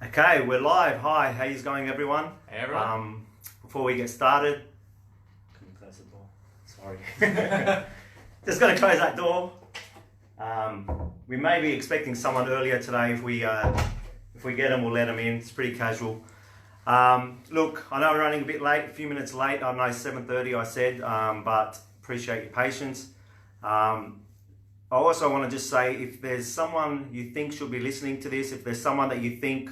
Okay, we're live. Hi, how you going, everyone? Hey everyone. Before we get started, can you close the door? Sorry. Just going to close that door. We may be expecting someone earlier today. If we get them, we'll let them in. It's pretty casual. Look, I know we're running a bit late, a few minutes late. I know 7:30 I said, but appreciate your patience. I also want to just say, if there's someone you think should be listening to this, if there's someone that you think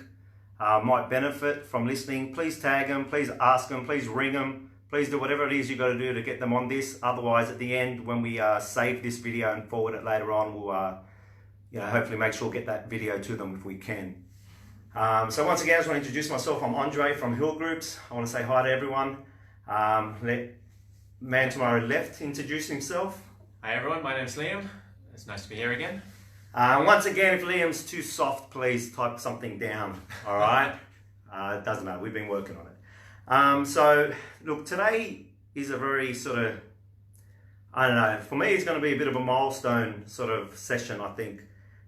might benefit from listening, please tag them, please ask them, please ring them, please do whatever it is you got to do to get them on this. Otherwise, at the end, when we save this video and forward it later on, we'll hopefully make sure we get that video to them if we can. So once again, I just want to introduce myself. I'm Andre from Hill Groups. I want to say hi to everyone. Let man to my left introduce himself. Hi everyone, my name's Liam. It's nice to be here again. Once again, if Liam's too soft, please type something down, all right? It doesn't matter, we've been working on it. So, look, today is a very sort of, I don't know, for me it's going to be a bit of a milestone sort of session, I think.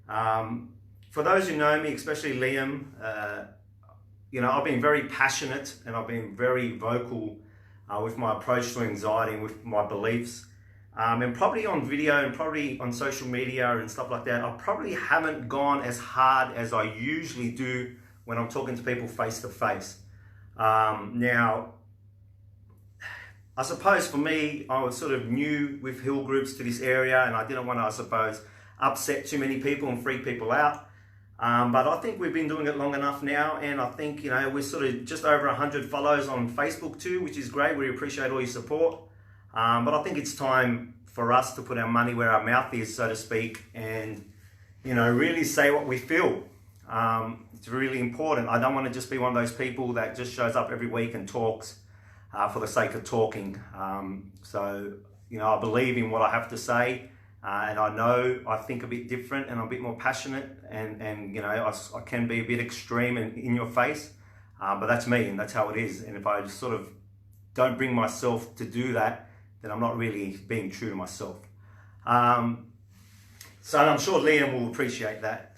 For those who know me, especially Liam, I've been very passionate and I've been very vocal with my approach to anxiety and with my beliefs. And probably on video and probably on social media and stuff like that, I probably haven't gone as hard as I usually do when I'm talking to people face to face. Now, I suppose for me, I was sort of new with Hill Groups to this area and I didn't want to, I suppose, upset too many people and freak people out. But I think we've been doing it long enough now, and I think, we're sort of just over 100 follows on Facebook too, which is great. We appreciate all your support. But I think it's time for us to put our money where our mouth is, so to speak, and really say what we feel. It's really important. I don't want to just be one of those people that just shows up every week and talks for the sake of talking. I believe in what I have to say, and I think a bit different, and I'm a bit more passionate, and I can be a bit extreme and in your face, but that's me, and that's how it is. And if I just sort of don't bring myself to do that, then I'm not really being true to myself. So I'm sure Liam will appreciate that,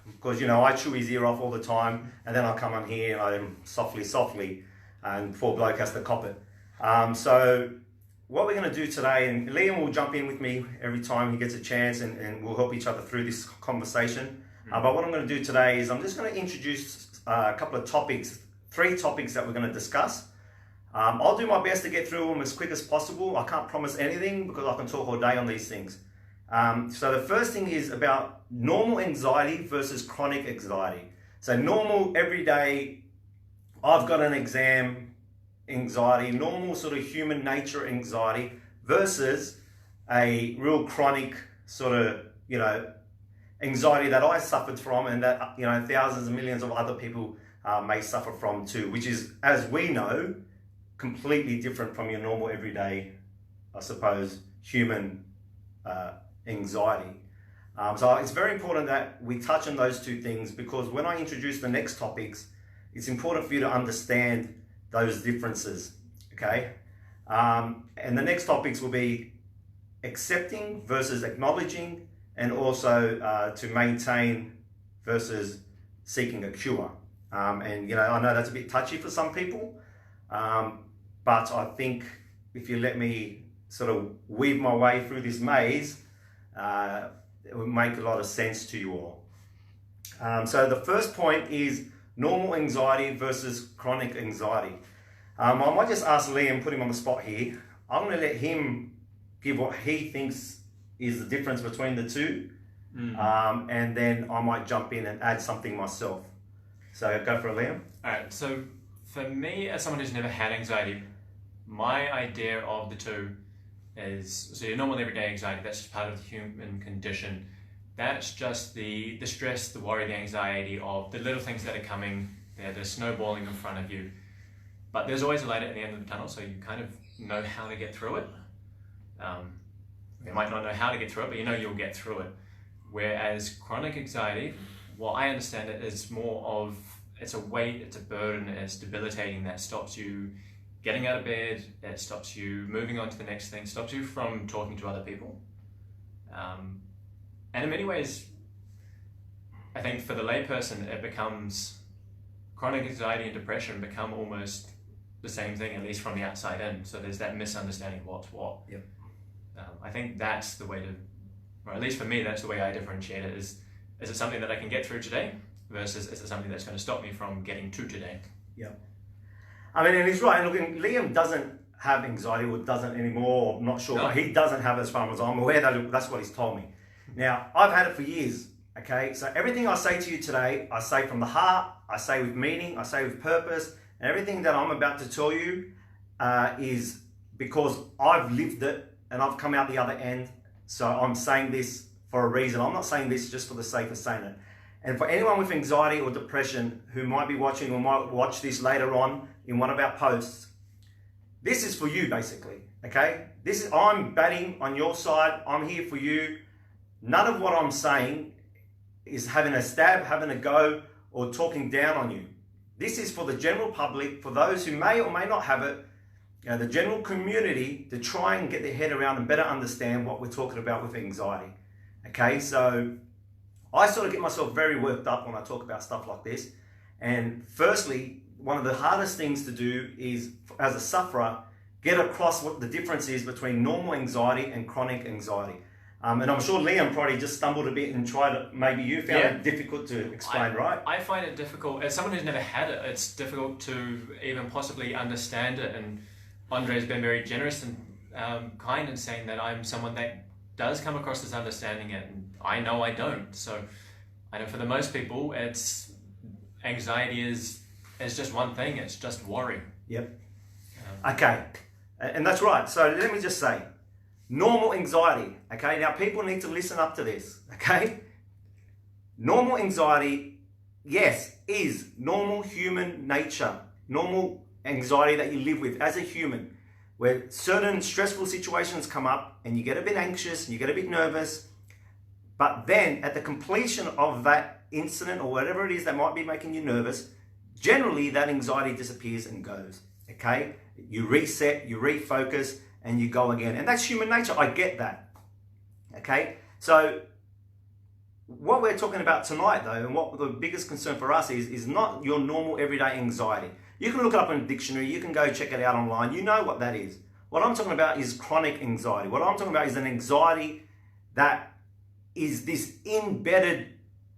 because I chew his ear off all the time, and then I come on here and I'm softly, and poor bloke has to cop it. So what we're going to do today, and Liam will jump in with me every time he gets a chance, and we'll help each other through this conversation. But what I'm going to do today is I'm just going to introduce a couple of topics, 3 topics that we're going to discuss. I'll do my best to get through them as quick as possible. I can't promise anything because I can talk all day on these things. So the first thing is about normal anxiety versus chronic anxiety. So normal, everyday, I've got an exam anxiety, normal sort of human nature anxiety versus a real chronic sort of, anxiety that I suffered from, and that, thousands and millions of other people may suffer from too, which is, as we know, completely different from your normal everyday, I suppose, human anxiety. So it's very important that we touch on those 2 things, because when I introduce the next topics, it's important for you to understand those differences, okay? And the next topics will be accepting versus acknowledging, and also to maintain versus seeking a cure. I know that's a bit touchy for some people, but I think if you let me sort of weave my way through this maze, it will make a lot of sense to you all. So the first point is normal anxiety versus chronic anxiety. I might just ask Liam, put him on the spot here. I'm going to let him give what he thinks is the difference between the 2. And then I might jump in and add something myself. So go for it, Liam. Alright, so for me, as someone who's never had anxiety, my idea of the 2 is, so your normal everyday anxiety, that's just part of the human condition. That's just the stress, the worry, the anxiety of the little things that are coming, they're snowballing in front of you. But there's always a light at the end of the tunnel, so you kind of know how to get through it. You might not know how to get through it, but you'll get through it. Whereas chronic anxiety, what I understand it is more of, it's a weight, it's a burden, it's debilitating, that stops you getting out of bed, it stops you moving on to the next thing, stops you from talking to other people. And in many ways, I think for the layperson, it becomes chronic anxiety and depression become almost the same thing, at least from the outside in. So there's that misunderstanding of what's what. Yep. I think that's the way to, or at least for me, that's the way I differentiate it. Is it something that I can get through today versus is it something that's going to stop me from getting to today? Yeah. I mean, and he's right. And look, Liam doesn't have anxiety or doesn't anymore. I'm not sure, No. but he doesn't have it as far as I'm aware. That's what he's told me. Now, I've had it for years. Okay, so everything I say to you today, I say from the heart, I say with meaning, I say with purpose, and everything that I'm about to tell you is because I've lived it and I've come out the other end. So I'm saying this for a reason. I'm not saying this just for the sake of saying it. And for anyone with anxiety or depression who might be watching or might watch this later on in one of our posts, this is for you basically, okay? I'm batting on your side. I'm here for you. None of what I'm saying is having a stab, having a go, or talking down on you. This is for the general public, for those who may or may not have it, the general community, to try and get their head around and better understand what we're talking about with anxiety. Okay, so I sort of get myself very worked up when I talk about stuff like this. And firstly, one of the hardest things to do is, as a sufferer, get across what the difference is between normal anxiety and chronic anxiety. And I'm sure Liam probably just stumbled a bit and tried it. Maybe you found it difficult to explain, right? I find it difficult, as someone who's never had it, it's difficult to even possibly understand it. And Andre's been very generous and kind in saying that I'm someone that does come across as understanding it, and I know I don't. So I know for the most people, it's anxiety is just one thing. It's just worry. Yep. Okay, and that's right. So let me just say, normal anxiety. Okay, now people need to listen up to this. Okay, normal anxiety, yes, is normal human nature. Normal anxiety that you live with as a human, where certain stressful situations come up and you get a bit anxious and you get a bit nervous, but then at the completion of that incident or whatever it is that might be making you nervous, generally that anxiety disappears and goes. Okay, you reset, you refocus, and you go again. And that's human nature. I get that. Okay, so what we're talking about tonight though, and what the biggest concern for us is not your normal everyday anxiety. You can look it up in a dictionary, you can go check it out online, you know what that is. What I'm talking about is chronic anxiety. What I'm talking about is an anxiety that is this embedded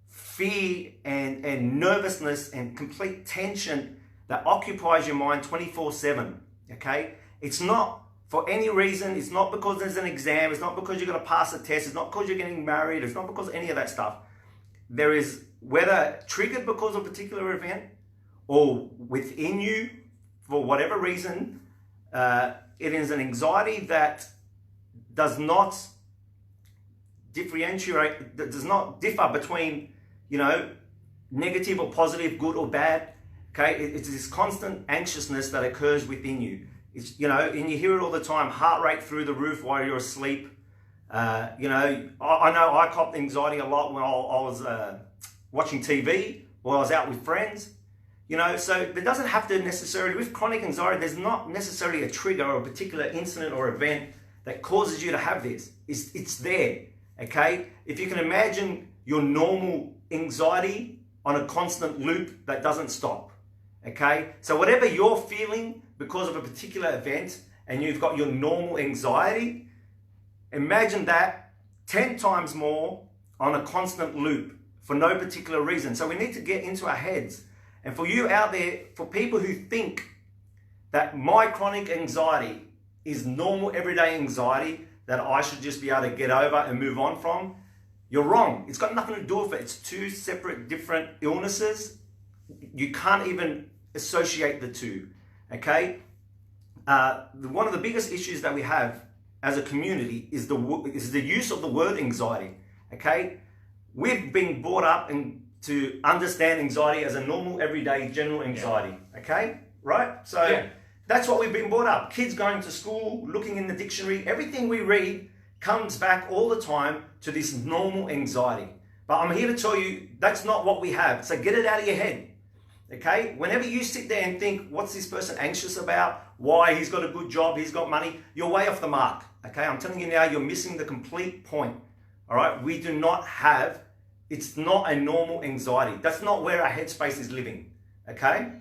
fear and nervousness and complete tension that occupies your mind 24/7, okay? It's not for any reason. It's not because there's an exam. It's not because you're going to pass a test. It's not because you're getting married. It's not because of any of that stuff. There is, whether triggered because of a particular event or within you for whatever reason, it is an anxiety that does not differentiate, that does not differ between, negative or positive, good or bad. Okay, it's this constant anxiousness that occurs within you. It's, and you hear it all the time, heart rate through the roof while you're asleep. I know I copped anxiety a lot when I was watching TV or I was out with friends. So there doesn't have to necessarily, with chronic anxiety, there's not necessarily a trigger or a particular incident or event that causes you to have this. It's there, okay? If you can imagine your normal anxiety on a constant loop that doesn't stop, okay? So whatever you're feeling because of a particular event and you've got your normal anxiety, imagine that 10 times more on a constant loop for no particular reason. So we need to get into our heads. And for you out there, for people who think that my chronic anxiety is normal everyday anxiety that I should just be able to get over and move on from, you're wrong. It's got nothing to do with it. It's two separate, different illnesses. You can't even associate the two, okay? One of the biggest issues that we have as a community is the use of the word anxiety, okay? We've been brought up to understand anxiety as a normal, everyday, general anxiety, okay? Right? So that's what we've been brought up. Kids going to school, looking in the dictionary, everything we read comes back all the time to this normal anxiety. But I'm here to tell you that's not what we have. So get it out of your head, okay? Whenever you sit there and think, what's this person anxious about? Why? He's got a good job, he's got money. You're way off the mark, okay? I'm telling you now, you're missing the complete point, all right? We do not have, it's not a normal anxiety. That's not where our headspace is living, Okay?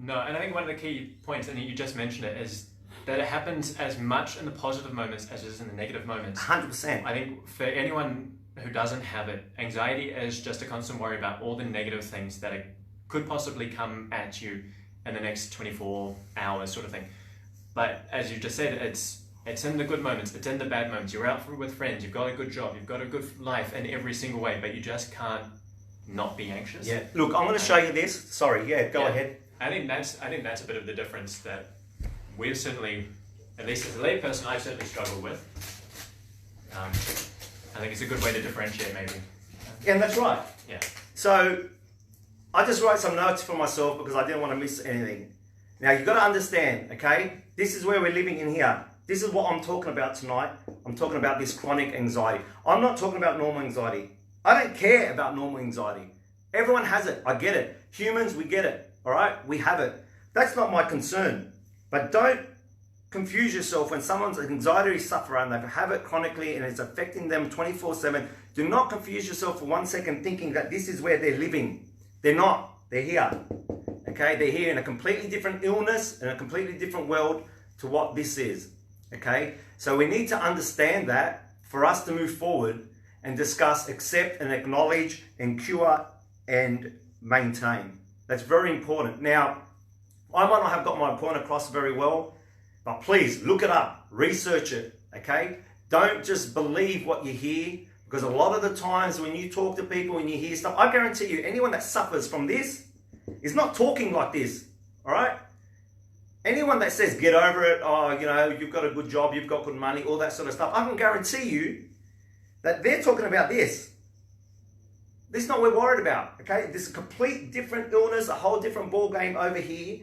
No, and I think one of the key points, and you just mentioned it, is that it happens as much in the positive moments as it is in the negative moments. 100%. I think for anyone who doesn't have it, anxiety is just a constant worry about all the negative things that could possibly come at you in the next 24 hours sort of thing. But as you just said, it's in the good moments, it's in the bad moments. You're out with friends, you've got a good job, you've got a good life in every single way, but you just can't not be anxious. Yeah. Look, I'm going to show you this. Sorry, go ahead. I think that's a bit of the difference that we've certainly, at least as a layperson, I've certainly struggled with. I think it's a good way to differentiate, maybe. Yeah, that's right. Yeah. So I just wrote some notes for myself because I didn't want to miss anything. Now you've got to understand, okay? This is where we're living in here. This is what I'm talking about tonight. I'm talking about this chronic anxiety. I'm not talking about normal anxiety. I don't care about normal anxiety. Everyone has it. I get it. Humans, we get it. All right? We have it. That's not my concern. But don't confuse yourself when someone's an anxiety sufferer and they have it chronically and it's affecting them 24/7. Do not confuse yourself for 1 second thinking that this is where they're living. They're not. They're here. Okay? They're here in a completely different illness, in a completely different world to what this is. Okay? So we need to understand that for us to move forward and discuss, accept and acknowledge and cure and maintain. That's very important. Now, I might not have got my point across very well, but please look it up, research it, okay? Don't just believe what you hear, because a lot of the times when you talk to people and you hear stuff, I guarantee you, anyone that suffers from this is not talking like this, all right? Anyone that says, get over it, oh, you know, you've got a good job, you've got good money, all that sort of stuff, I can guarantee you that they're talking about this. This is not what we're worried about, okay? This is a complete different illness, a whole different ball game over here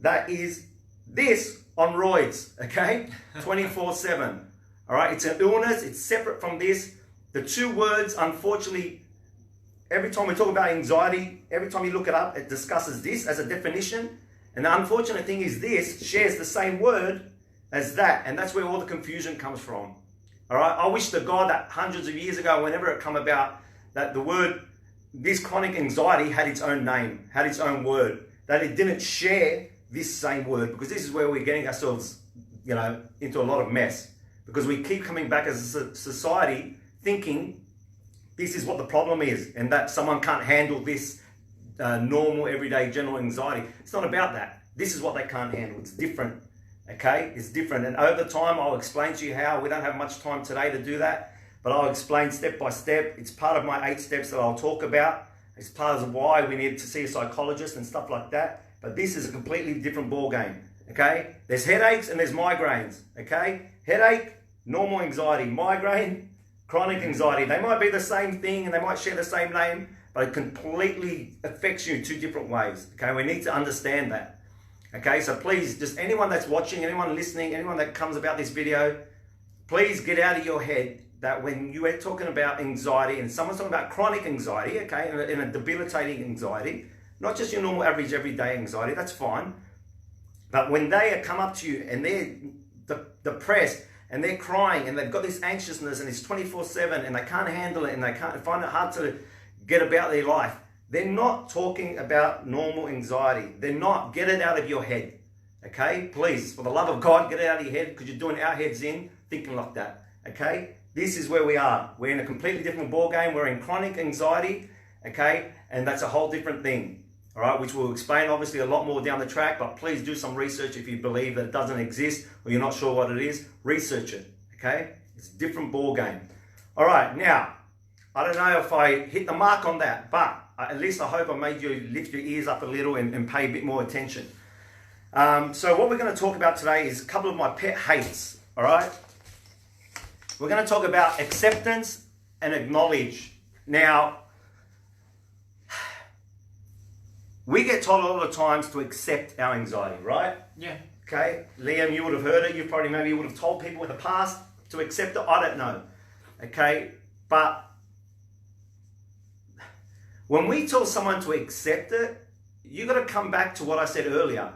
that is this on roids, okay? 24/7, all right? It's an illness, it's separate from this. The two words, unfortunately, every time we talk about anxiety, every time you look it up, it discusses this as a definition. And the unfortunate thing is this shares the same word as that, and that's where all the confusion comes from, all right? I wish to God that hundreds of years ago, whenever it come about, that the word, this chronic anxiety had its own name, had its own word, that it didn't share this same word, because this is where we're getting ourselves, you know, into a lot of mess, because we keep coming back as a society thinking this is what the problem is and that someone can't handle this normal, everyday, general anxiety. It's not about that. This is what they can't handle. It's different, okay? It's different. And over time, I'll explain to you how. We don't have much time today to do that, but I'll explain step by step. It's part of my 8 steps that I'll talk about. It's part of why we need to see a psychologist and stuff like that. But this is a completely different ball game, okay? There's headaches and there's migraines, okay? Headache, normal anxiety. Migraine, chronic anxiety. They might be the same thing and they might share the same name, but it completely affects you in 2 different ways, okay? We need to understand that, okay? So please, just anyone that's watching, anyone listening, anyone that comes about this video, please get out of your head that when you are talking about anxiety and someone's talking about chronic anxiety, okay, and a debilitating anxiety, not just your normal average everyday anxiety, that's fine, but when they come up to you and they're depressed and they're crying and they've got this anxiousness and it's 24/7 and they can't handle it and they can't find it hard to get about their life, they're not talking about normal anxiety. They're not. Get it out of your head, okay? Please, for the love of God, get it out of your head, because you're doing our heads in thinking like that, okay? This is where we are. We're in a completely different ball game. We're in chronic anxiety, okay? And that's a whole different thing, all right? Which we'll explain obviously a lot more down the track, but please do some research if you believe that it doesn't exist or you're not sure what it is. Research it, okay? It's a different ball game. All right, now, I don't know if I hit the mark on that, but at least I hope I made you lift your ears up a little and pay a bit more attention. So what we're going to talk about today is a couple of my pet hates, all right? We're going to talk about acceptance and acknowledge. Now, we get told a lot of times to accept our anxiety, right? Yeah. Okay, Liam, you would have heard it. You probably maybe would have told people in the past to accept it. I don't know. Okay, but when we tell someone to accept it, you got to come back to what I said earlier.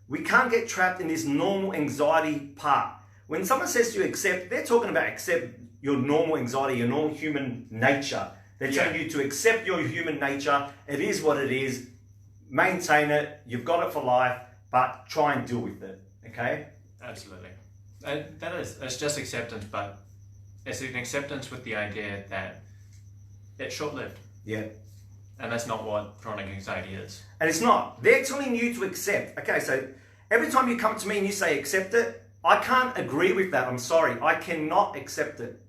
We can't get trapped in this normal anxiety part. When someone says to you accept, they're talking about accept your normal anxiety, your normal human nature. They're telling you to accept your human nature. It is what it is. maintain it. You've got it for life, but try and deal with it. Okay? Absolutely. It's just acceptance, but it's an acceptance with the idea that it's short-lived. Yeah. And that's not what chronic anxiety is. And it's not. They're telling you to accept. Okay, so every time you come to me and you say accept it, I can't agree with that. I'm sorry. I cannot accept it.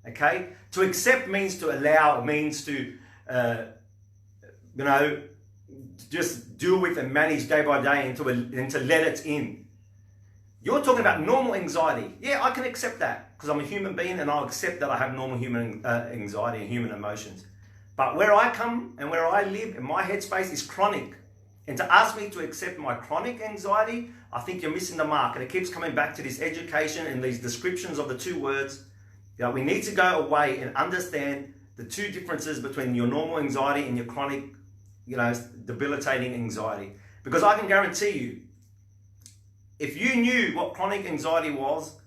Okay? To accept means to allow, means to, just deal with and manage day by day and to let it in. You're talking about normal anxiety. Yeah, I can accept that because I'm a human being and I'll accept that I have normal human anxiety and human emotions. But where I come and where I live in my headspace is chronic. And to ask me to accept my chronic anxiety, I think you're missing the mark. And it keeps coming back to this education and these descriptions of the two words. You know, we need to go away and understand the two differences between your normal anxiety and your chronic, debilitating anxiety. Because I can guarantee you, if you knew what chronic anxiety was,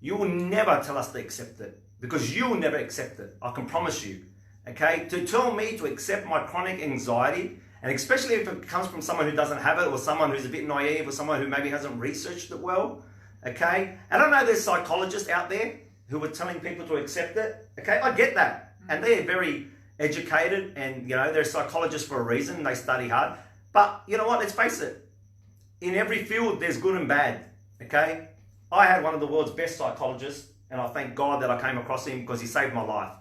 you will never tell us to accept it. Because you will never accept it. I can promise you. Okay? To tell me to accept my chronic anxiety, and especially if it comes from someone who doesn't have it, or someone who's a bit naive, or someone who maybe hasn't researched it well. Okay? And I know there's psychologists out there who are telling people to accept it. Okay? I get that. And they're very educated, and they're psychologists for a reason. They study hard. But you know what? Let's face it. In every field, there's good and bad, okay? I had one of the world's best psychologists, and I thank God that I came across him because he saved my life.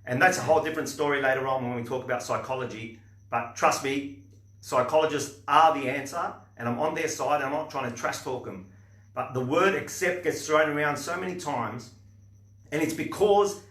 And that's a whole different story later on when we talk about psychology. But trust me, psychologists are the answer, and I'm on their side, and I'm not trying to trash talk them. But the word accept gets thrown around so many times, and it's because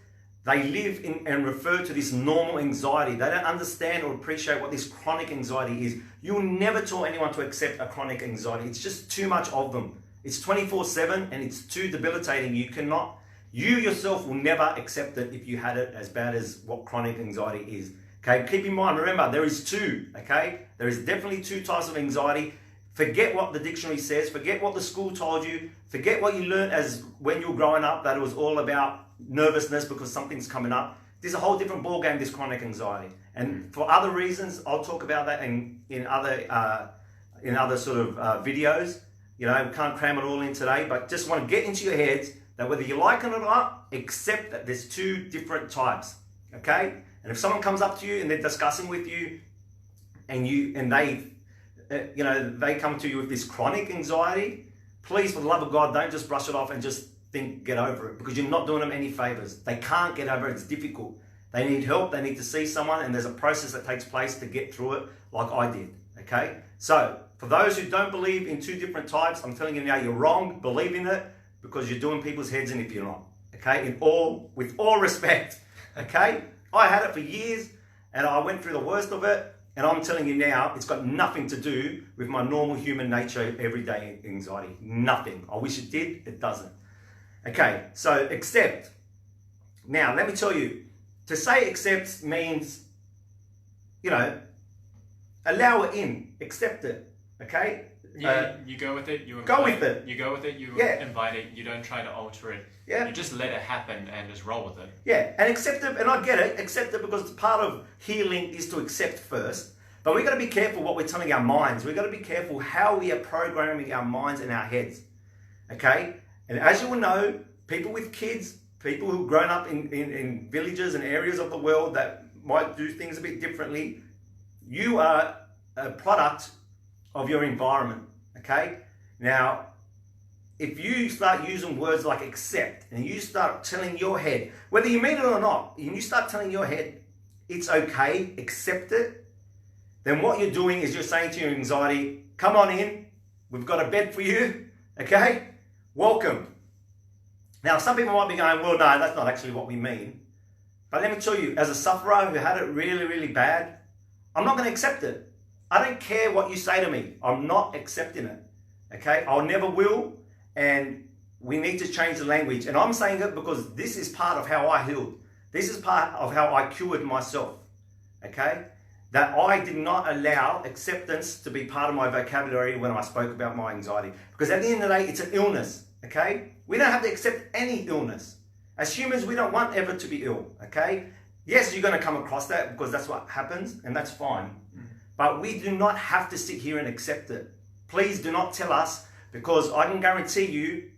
they live in and refer to this normal anxiety. They don't understand or appreciate what this chronic anxiety is. You'll never tell anyone to accept a chronic anxiety. It's just too much of them. It's 24/7 and it's too debilitating. You yourself will never accept it if you had it as bad as what chronic anxiety is. Okay, keep in mind, remember, there is two, okay? There is definitely two types of anxiety. Forget what the dictionary says. Forget what the school told you. Forget what you learned as when you were growing up, that it was all about nervousness because something's coming up. There's a whole different ballgame, this chronic anxiety. And for other reasons, I'll talk about that in other sort of videos. We can't cram it all in today, but just want to get into your heads that whether you like it or not, accept that there's two different types, okay? And if someone comes up to you and they're discussing with you, and they come to you with this chronic anxiety, please, for the love of God, don't just brush it off and just think get over it, because you're not doing them any favors. They can't get over it. It's difficult. They need help. They need to see someone, and there's a process that takes place to get through it, like I did. Okay? So, for those who don't believe in two different types, I'm telling you now, you're wrong. Believe in it, because you're doing people's heads in if you're not. Okay? With all respect. Okay? I had it for years, and I went through the worst of it, and I'm telling you now, it's got nothing to do with my normal human nature, everyday anxiety. Nothing. I wish it did. It doesn't. Okay, so accept. Now, let me tell you, to say accept means, allow it in, accept it, okay? You go with it, you invite go with it. You go with it, you invite it, you don't try to alter it. Yeah. You just let it happen and just roll with it. Yeah, and accept it, and I get it, accept it because part of healing is to accept first. But we've got to be careful what we're telling our minds. We've got to be careful how we are programming our minds and our heads, okay? And as you will know, people with kids, people who've grown up in villages and areas of the world that might do things a bit differently, you are a product of your environment, okay? Now, if you start using words like accept, and you start telling your head, whether you mean it or not, and you start telling your head, it's okay, accept it, then what you're doing is you're saying to your anxiety, come on in, we've got a bed for you, okay? Welcome. Now, some people might be going, well, no, that's not actually what we mean. But let me tell you, as a sufferer who had it really, really bad, I'm not going to accept it. I don't care what you say to me. I'm not accepting it. Okay? I'll never will. And we need to change the language. And I'm saying it because this is part of how I healed. This is part of how I cured myself. Okay? That I did not allow acceptance to be part of my vocabulary when I spoke about my anxiety. Because at the end of the day, it's an illness. Okay? We don't have to accept any illness. As humans, we don't want ever to be ill. Okay? Yes, you're going to come across that because that's what happens, and that's fine. But we do not have to sit here and accept it. Please do not tell us, because I can guarantee you,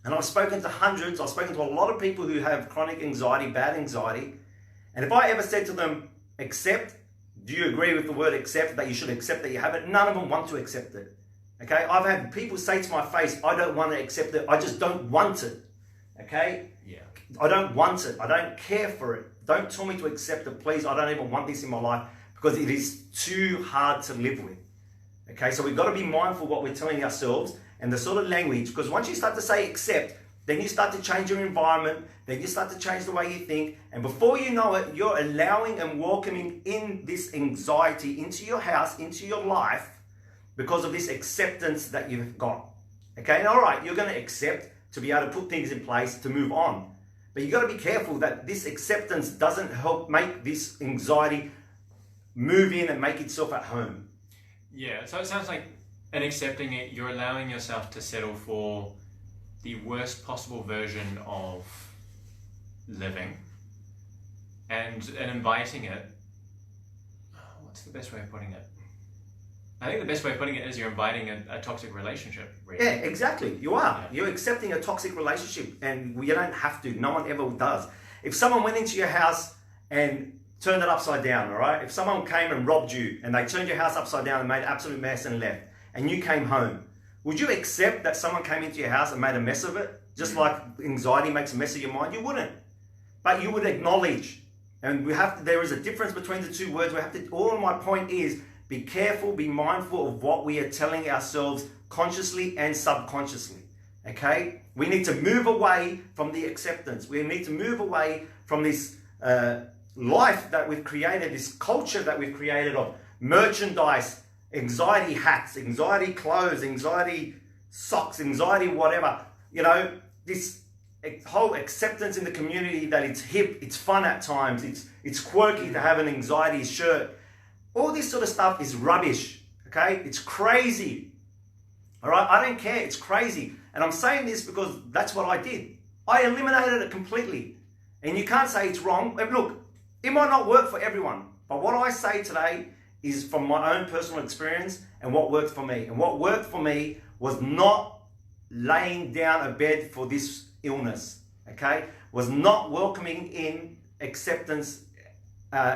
and I've spoken to hundreds, I've spoken to a lot of people who have chronic anxiety, bad anxiety, and if I ever said to them, accept, do you agree with the word accept, that you should accept that you have it? None of them want to accept it. Okay, I've had people say to my face, I don't want to accept it, I just don't want it. Okay? Yeah. I don't want it, I don't care for it. Don't tell me to accept it, please. I don't even want this in my life, because it is too hard to live with. Okay, so we've got to be mindful what we're telling ourselves and the sort of language, because once you start to say accept, then you start to change your environment, then you start to change the way you think, and before you know it, you're allowing and welcoming in this anxiety into your house, into your life, because of this acceptance that you've got. Okay, and all right, you're going to accept to be able to put things in place to move on, but you've got to be careful that this acceptance doesn't help make this anxiety move in and make itself at home. Yeah, so it sounds like in accepting it, you're allowing yourself to settle for the worst possible version of living, and inviting it. What's the best way of putting it? I think the best way of putting it is you're inviting a toxic relationship. Really. Yeah, exactly. You are. Yeah. You're accepting a toxic relationship, and you don't have to. No one ever does. If someone went into your house and turned it upside down, all right? If someone came and robbed you and they turned your house upside down and made an absolute mess and left, and you came home, would you accept that someone came into your house and made a mess of it? Just like anxiety makes a mess of your mind? You wouldn't. But you would acknowledge. And there is a difference between the two words. All my point is, be careful, be mindful of what we are telling ourselves consciously and subconsciously. Okay? We need to move away from the acceptance. We need to move away from this life that we've created, this culture that we've created of merchandise, anxiety hats, anxiety clothes, anxiety socks, anxiety whatever. You know, this whole acceptance in the community that it's hip, it's fun at times, it's quirky to have an anxiety shirt. All this sort of stuff is rubbish, okay? It's crazy, all right? I don't care, it's crazy. And I'm saying this because that's what I did. I eliminated it completely. And you can't say it's wrong. Look, it might not work for everyone, but what I say today is from my own personal experience and what worked for me. And what worked for me was not laying down a bed for this illness, okay? Was not welcoming in acceptance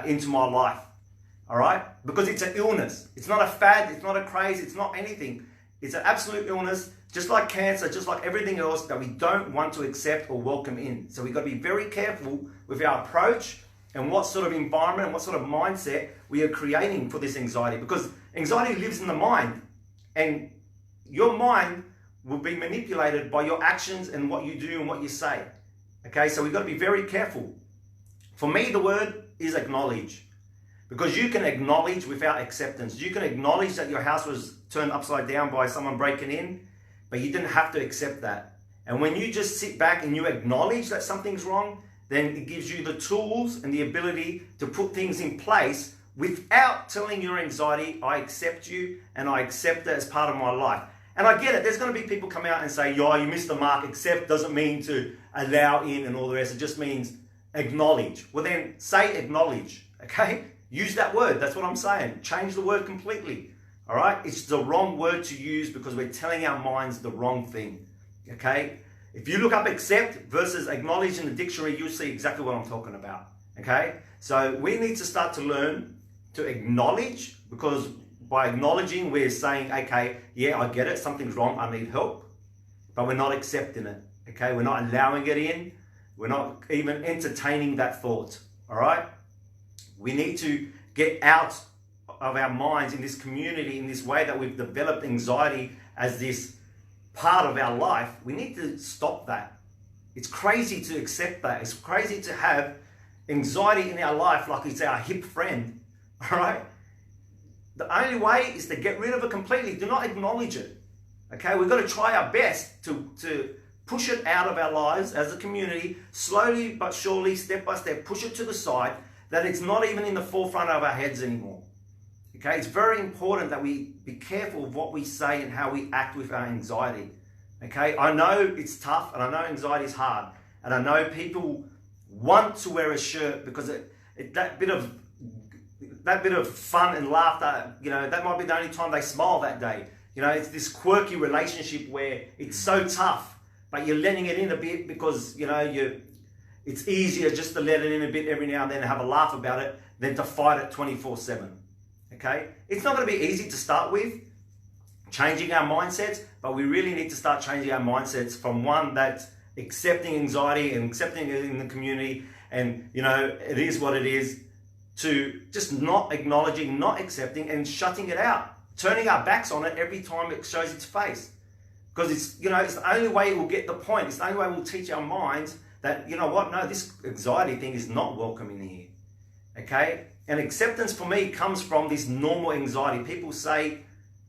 into my life, all right? Because it's an illness. It's not a fad, it's not a craze, it's not anything. It's an absolute illness, just like cancer, just like everything else that we don't want to accept or welcome in. So we've got to be very careful with our approach and what sort of environment and what sort of mindset we are creating for this anxiety, because anxiety lives in the mind, and your mind will be manipulated by your actions and what you do and what you say. Okay, so we've got to be very careful. For me, the word is acknowledge, because you can acknowledge without acceptance. You can acknowledge that your house was turned upside down by someone breaking in, but you didn't have to accept that. And when you just sit back and you acknowledge that something's wrong, then it gives you the tools and the ability to put things in place without telling your anxiety, I accept you and I accept it as part of my life. And I get it, there's going to be people come out and say, yo, you missed the mark. Accept doesn't mean to allow in and all the rest. It just means acknowledge. Well then, say acknowledge, okay? Use that word, that's what I'm saying. Change the word completely, all right? It's the wrong word to use because we're telling our minds the wrong thing, okay? If you look up accept versus acknowledge in the dictionary, you'll see exactly what I'm talking about, okay? So we need to start to learn to acknowledge, because by acknowledging, we're saying, okay, yeah, I get it, something's wrong, I need help, but we're not accepting it, okay? We're not allowing it in. We're not even entertaining that thought, all right? We need to get out of our minds in this community, in this way that we've developed anxiety as this part of our life. We need to stop that. It's crazy to accept that. It's crazy to have anxiety in our life like it's our hip friend, all right? The only way is to get rid of it completely. Do not acknowledge it, okay? We've got to try our best to push it out of our lives as a community, slowly but surely, step by step, push it to the side, that it's not even in the forefront of our heads anymore. Okay, it's very important that we be careful of what we say and how we act with our anxiety. Okay, I know it's tough and I know anxiety is hard, and I know people want to wear a shirt because that that bit of fun and laughter, that might be the only time they smile that day. It's this quirky relationship where it's so tough, but you're letting it in a bit because, it's easier just to let it in a bit every now and then and have a laugh about it than to fight it 24/7. Okay? It's not going to be easy to start with, changing our mindsets, but we really need to start changing our mindsets from one that's accepting anxiety and accepting it in the community and, it is what it is, to just not acknowledging, not accepting and shutting it out, turning our backs on it every time it shows its face. Because it's the only way it will get the point. It's the only way we'll teach our minds that, no, this anxiety thing is not welcome in here. Okay? And acceptance for me comes from this normal anxiety. People say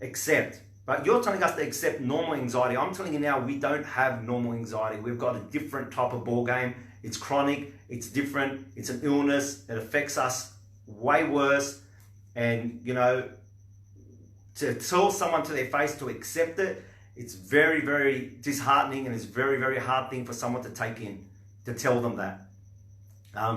accept, but you're telling us to accept normal anxiety. I'm telling you now, we don't have normal anxiety. We've got a different type of ball game. It's chronic, it's different, it's an illness that affects us way worse. And, to tell someone to their face to accept it, it's very, very disheartening, and it's a very, very hard thing for someone to take in, to tell them that.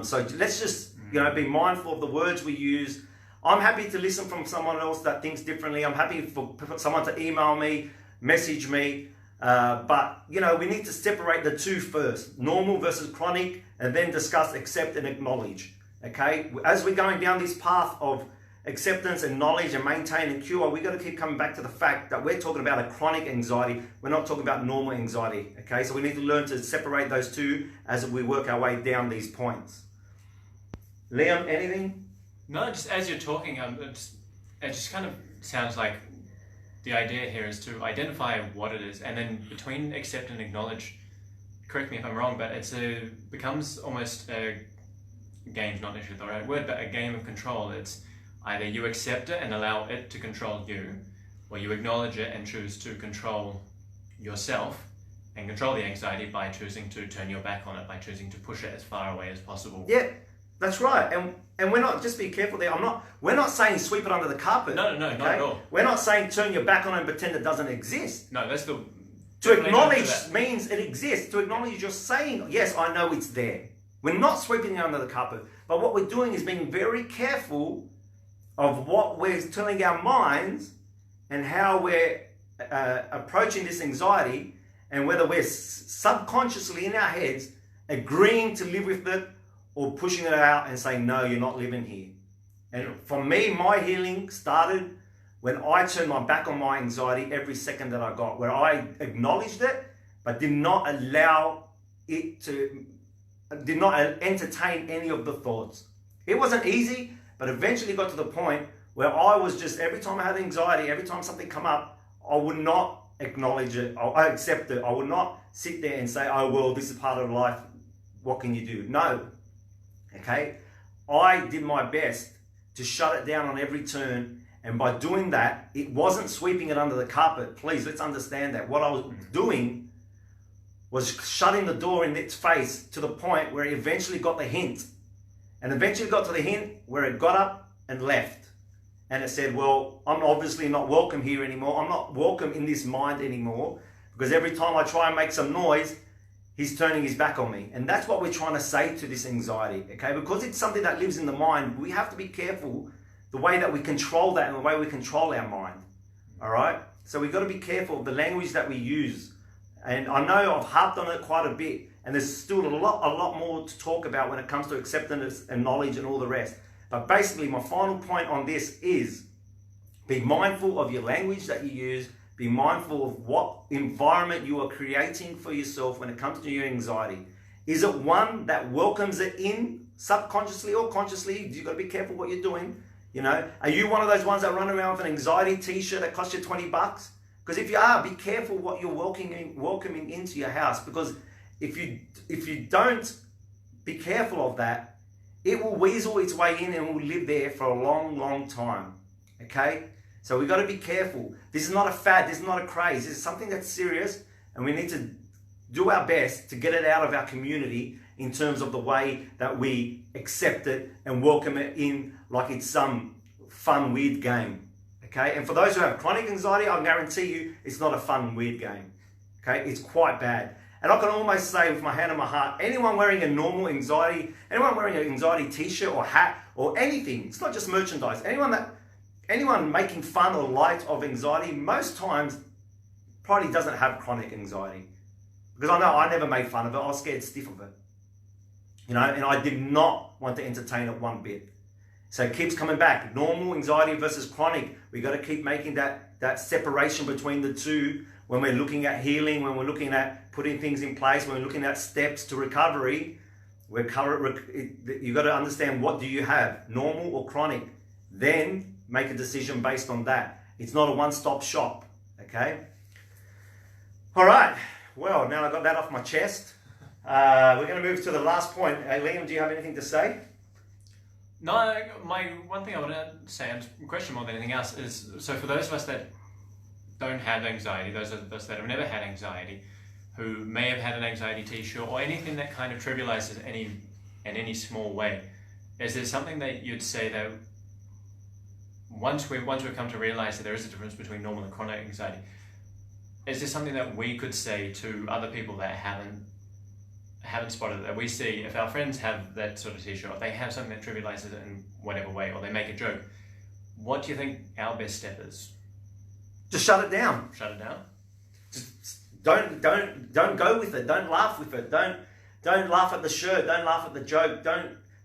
So let's just, be mindful of the words we use. I'm happy to listen from someone else that thinks differently. I'm happy for someone to email me, message me. But, we need to separate the two first, normal versus chronic, and then discuss accept and acknowledge. Okay? As we're going down this path of acceptance and knowledge and maintain and cure, we've got to keep coming back to the fact that we're talking about a chronic anxiety. We're not talking about normal anxiety. Okay? So we need to learn to separate those two as we work our way down these points. Liam, anything? No, just as you're talking, it just kind of sounds like the idea here is to identify what it is, and then between accept and acknowledge, correct me if I'm wrong, but becomes almost a game's not necessarily the right word, but a game of control. It's either you accept it and allow it to control you, or you acknowledge it and choose to control yourself and control the anxiety by choosing to turn your back on it, by choosing to push it as far away as possible. Yeah, that's right. And we're not, just be careful there, we're not saying sweep it under the carpet. No, not at all. We're not saying turn your back on it and pretend it doesn't exist. No, that's the... To acknowledge means it exists. To acknowledge, you're saying, yes, I know it's there. We're not sweeping it under the carpet. But what we're doing is being very careful of what we're telling our minds and how we're approaching this anxiety, and whether we're subconsciously in our heads agreeing to live with it or pushing it out and saying, no, you're not living here. And for me, my healing started when I turned my back on my anxiety every second that I got, where I acknowledged it, but did not allow it to, did not entertain any of the thoughts. It wasn't easy, but eventually got to the point where I was just, every time I had anxiety, every time something come up, I would not acknowledge it, I accept it. I would not sit there and say, oh, well, this is part of life, what can you do? No, okay? I did my best to shut it down on every turn, and by doing that, it wasn't sweeping it under the carpet. Please, let's understand that. What I was doing was shutting the door in its face to the point where it eventually got the hint. And eventually got to the hint where it got up and left. And it said, well, I'm obviously not welcome here anymore. I'm not welcome in this mind anymore, because every time I try and make some noise, he's turning his back on me. And that's what we're trying to say to this anxiety, okay? Because it's something that lives in the mind, we have to be careful the way that we control that and the way we control our mind, all right? So we've got to be careful of the language that we use. And I know I've harped on it quite a bit, and there's still a lot more to talk about when it comes to acceptance and knowledge and all the rest. But basically, my final point on this is be mindful of your language that you use. Be mindful of what environment you are creating for yourself when it comes to your anxiety. Is it one that welcomes it in subconsciously or consciously? You've got to be careful what you're doing. You know, are you one of those ones that run around with an anxiety t-shirt that costs you $20? Because if you are, be careful what you're welcoming into your house. Because if you don't be careful of that, it will weasel its way in and will live there for a long, long time. Okay? So we've got to be careful. This is not a fad. This is not a craze. This is something that's serious, and we need to do our best to get it out of our community in terms of the way that we accept it and welcome it in like it's some fun, weird game. Okay? And for those who have chronic anxiety, I guarantee you it's not a fun, weird game. Okay? It's quite bad. And I can almost say with my hand on my heart, anyone wearing a normal anxiety, anyone wearing an anxiety t-shirt or hat or anything. It's not just merchandise. Anyone making fun or light of anxiety most times probably doesn't have chronic anxiety. Because I know I never made fun of it. I was scared stiff of it. You know, and I did not want to entertain it one bit. So it keeps coming back. Normal anxiety versus chronic. We got to keep making that separation between the two when we're looking at healing, when we're looking at putting things in place, when we're looking at steps to recovery. You got to understand, what do you have, normal or chronic? Then make a decision based on that. It's not a one-stop shop, okay? All right. Well, now I got that off my chest. We're going to move to the last point. Liam, do you have anything to say? No, my one thing I want to say, and question more than anything else, is so for those of us that don't have anxiety, those of us that have never had anxiety, who may have had an anxiety t-shirt or anything that kind of trivializes in any small way, is there something that you'd say that once we've come to realize that there is a difference between normal and chronic anxiety, is there something that we could say to other people that haven't spotted it, that we see if our friends have that sort of t-shirt, or they have something that trivializes it in whatever way, or they make a joke? What do you think our best step is? Just shut it down. Shut it down? Just don't go with it. Don't laugh with it. Don't laugh at the shirt. Don't laugh at the joke.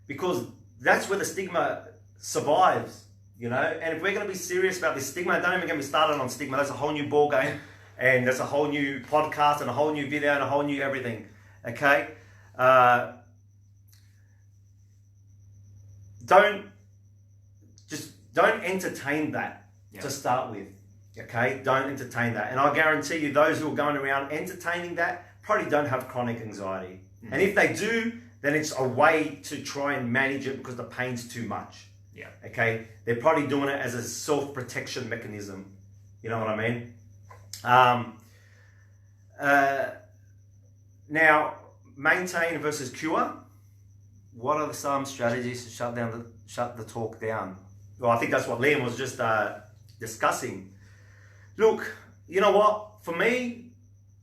Because that's where the stigma survives, you know. And if we're going to be serious about this stigma, don't even get me started on stigma. That's a whole new ball game, and there's a whole new podcast and a whole new video and a whole new everything. Okay, don't entertain that to start with. Okay, don't entertain that, and I guarantee you, those who are going around entertaining that probably don't have chronic anxiety. Mm-hmm. And if they do, then it's a way to try and manage it because the pain's too much. Yeah. Okay, they're probably doing it as a self-protection mechanism. You know what I mean? Now, maintain versus cure. What are some strategies to shut the talk down? Well, I think that's what Liam was just discussing. Look, you know what? For me,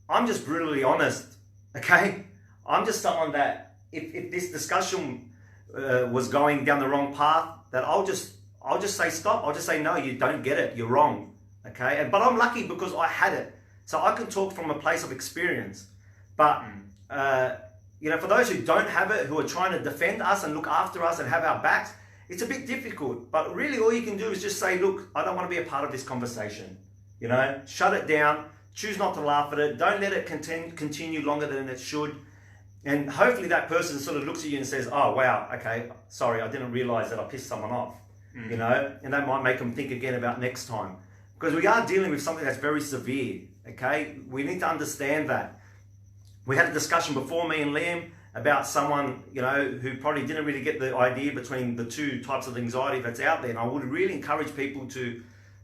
I'm just brutally honest. Okay, I'm just someone that if this discussion was going down the wrong path, that I'll just say stop. I'll just say no. You don't get it. You're wrong. Okay, but I'm lucky because I had it, so I can talk from a place of experience. But you know, for those who don't have it, who are trying to defend us and look after us and have our backs, it's a bit difficult. But really, all you can do is just say, look, I don't want to be a part of this conversation. You know, shut it down. Choose not to laugh at it. Don't let it continue longer than it should. And hopefully that person sort of looks at you and says, oh, wow, okay, sorry, I didn't realize that I pissed someone off. Mm-hmm. You know, and that might make them think again about next time. Because we are dealing with something that's very severe, okay? We need to understand that. We had a discussion before, me and Liam, about someone, you know, who probably didn't really get the idea between the two types of anxiety that's out there. And I would really encourage people to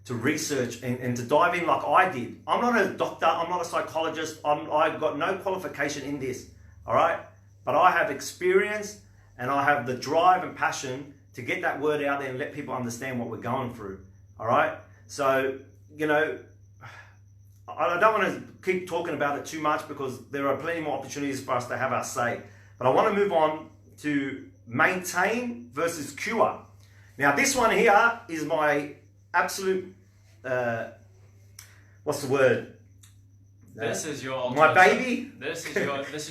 research and to dive in like I did. I'm not a doctor, I'm not a psychologist, I've got no qualification in this, all right? But I have experience and I have the drive and passion to get that word out there and let people understand what we're going through, all right? So, you know, I don't want to keep talking about it too much because there are plenty more opportunities for us to have our say. But I want to move on to maintain versus cure. Now, this one here is my absolute, what's the word? This is your my baby. This is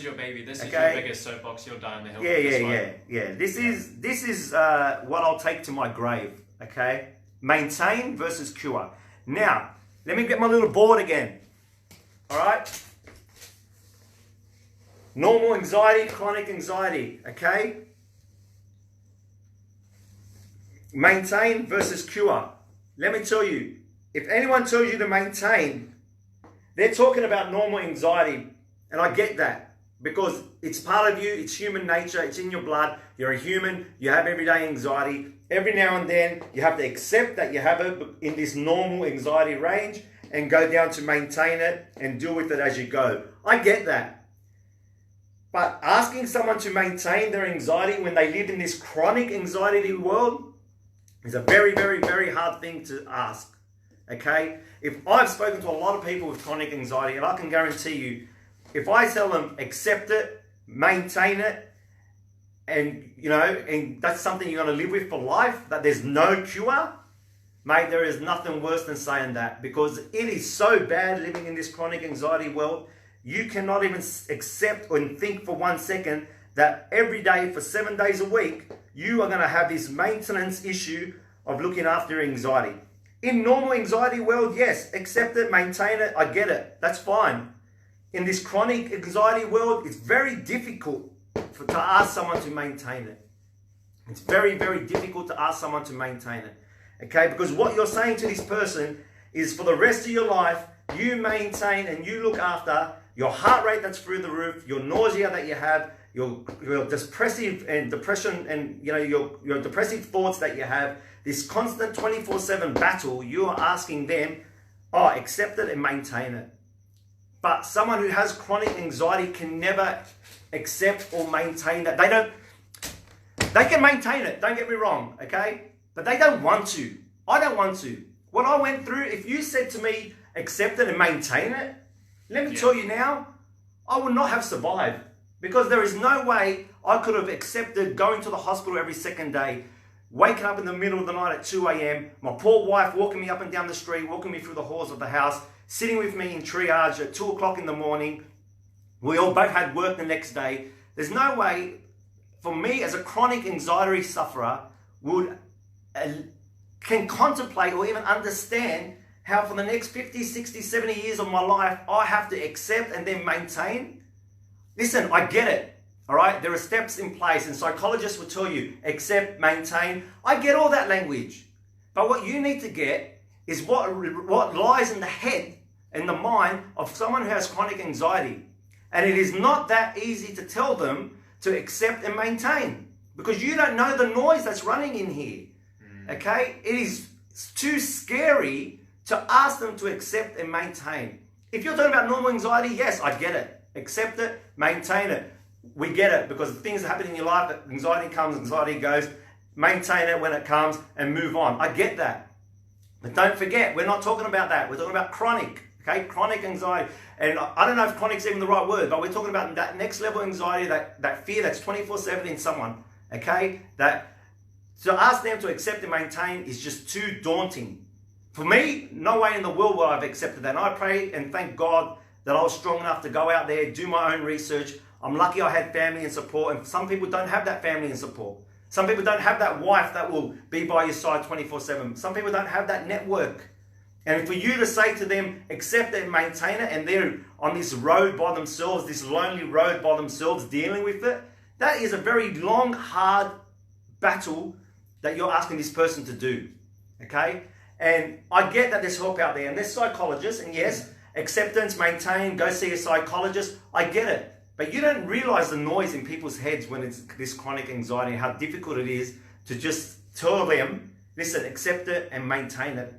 your baby. This is your biggest soapbox. You'll die on the hill. Yeah. This is what I'll take to my grave. Okay, maintain versus cure. Now, let me get my little board again. All right. Normal anxiety, chronic anxiety. Okay. Maintain versus cure. Let me tell you, if anyone tells you to maintain, they're talking about normal anxiety. And I get that because it's part of you. It's human nature. It's in your blood. You're a human. You have everyday anxiety. Every now and then, you have to accept that you have it in this normal anxiety range and go down to maintain it and deal with it as you go. I get that. But asking someone to maintain their anxiety when they live in this chronic anxiety world is a very, very, very hard thing to ask. Okay? If I've spoken to a lot of people with chronic anxiety, and I can guarantee you, if I tell them accept it, maintain it, and and that's something you're going to live with for life, that there's no cure, mate, there is nothing worse than saying that, because it is so bad living in this chronic anxiety world. You cannot even accept or think for 1 second that every day for 7 days a week, you are going to have this maintenance issue of looking after your anxiety. In normal anxiety world, yes, accept it, maintain it, I get it, that's fine. In this chronic anxiety world, it's very difficult to ask someone to maintain it. It's very, very difficult to ask someone to maintain it. Okay, because what you're saying to this person is for the rest of your life, you maintain and you look after your heart rate that's through the roof, your nausea that you have, your depressive and depression and your depressive thoughts that you have, this constant 24/7 battle. You are asking them, accept it and maintain it. But someone who has chronic anxiety can never accept or maintain that. They can maintain it, don't get me wrong, okay? But they don't want to. I don't want to. What I went through, if you said to me, accept it and maintain it, let me tell you now, I would not have survived. Because there is no way I could have accepted going to the hospital every second day, waking up in the middle of the night at 2 a.m., my poor wife walking me up and down the street, walking me through the halls of the house, sitting with me in triage at 2 o'clock in the morning. We all both had work the next day. There's no way for me as a chronic anxiety sufferer can contemplate or even understand how for the next 50, 60, 70 years of my life, I have to accept and then maintain. Listen, I get it, all right? There are steps in place, and psychologists will tell you, accept, maintain. I get all that language. But what you need to get is what lies in the head and the mind of someone who has chronic anxiety. And it is not that easy to tell them to accept and maintain, because you don't know the noise that's running in here, okay? It is too scary to ask them to accept and maintain. If you're talking about normal anxiety, yes, I get it. Accept it, maintain it. We get it, because things happen in your life, anxiety comes, anxiety goes. Maintain it when it comes and move on. I get that. But don't forget, we're not talking about that. We're talking about chronic, okay? Chronic anxiety. And I don't know if chronic's even the right word, but we're talking about that next level anxiety, that fear that's 24/7 in someone, okay? That to ask them to accept and maintain is just too daunting. For me, no way in the world would I have accepted that. And I pray and thank God that I was strong enough to go out there, do my own research. I'm lucky I had family and support, and some people don't have that family and support. Some people don't have that wife that will be by your side 24/7. Some people don't have that network. And for you to say to them, accept it and maintain it, and they're on this road by themselves, this lonely road by themselves, dealing with it, that is a very long, hard battle that you're asking this person to do, okay? And I get that there's help out there, and there's psychologists, and yes, acceptance, maintain, go see a psychologist, I get it. But you don't realize the noise in people's heads when it's this chronic anxiety, and how difficult it is to just tell them, listen, accept it and maintain it.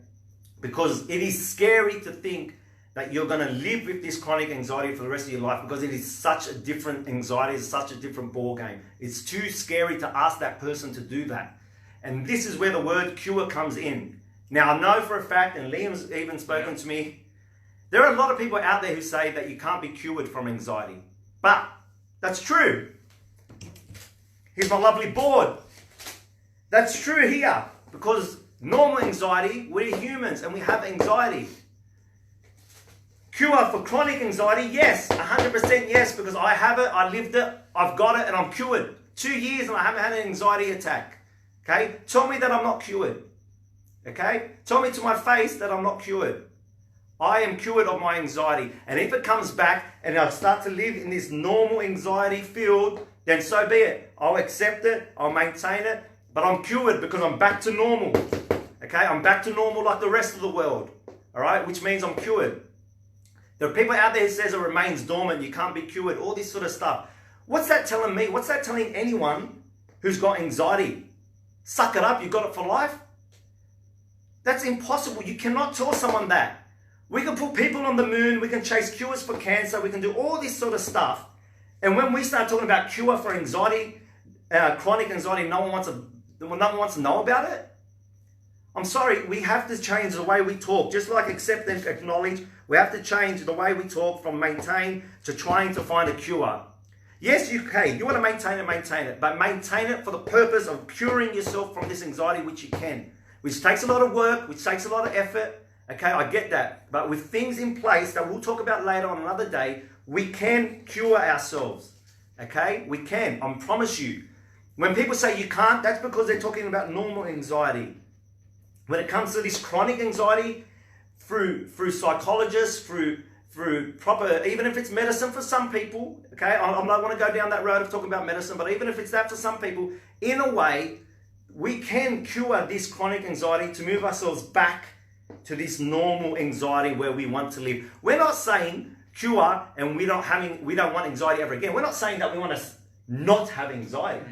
Because it is scary to think that you're going to live with this chronic anxiety for the rest of your life, because it is such a different anxiety, it's such a different ball game. It's too scary to ask that person to do that. And this is where the word cure comes in. Now, I know for a fact, and Liam's even spoken to me, there are a lot of people out there who say that you can't be cured from anxiety. But that's true. Here's my lovely board. That's true here, because normal anxiety, we're humans and we have anxiety. Cure for chronic anxiety, yes, 100% yes, because I have it, I lived it, I've got it, and I'm cured. 2 years and I haven't had an anxiety attack. Okay? Tell me that I'm not cured. Okay? Tell me to my face that I'm not cured. I am cured of my anxiety. And if it comes back and I start to live in this normal anxiety field, then so be it. I'll accept it, I'll maintain it, but I'm cured because I'm back to normal. Okay? I'm back to normal like the rest of the world. Alright? Which means I'm cured. There are people out there who says it remains dormant, you can't be cured, all this sort of stuff. What's that telling me? What's that telling anyone who's got anxiety? Suck it up, you got it for life? That's impossible. You cannot tell someone that. We can put people on the moon, we can chase cures for cancer, we can do all this sort of stuff. And when we start talking about cure for anxiety, chronic anxiety, no one wants to know about it. I'm sorry, we have to change the way we talk. Just like accept and acknowledge, we have to change the way we talk from maintain to trying to find a cure. Yes, you can. You want to maintain it, but maintain it for the purpose of curing yourself from this anxiety, which you can, which takes a lot of work, which takes a lot of effort. Okay, I get that. But with things in place that we'll talk about later on another day, we can cure ourselves. Okay, we can. I promise you. When people say you can't, that's because they're talking about normal anxiety. When it comes to this chronic anxiety, through psychologists, through proper, even if it's medicine for some people, okay, I don't want to go down that road of talking about medicine, but even if it's that for some people, in a way, we can cure this chronic anxiety to move ourselves back to this normal anxiety where we want to live. We're not saying cure and we don't want anxiety ever again. We're not saying that we want to not have anxiety.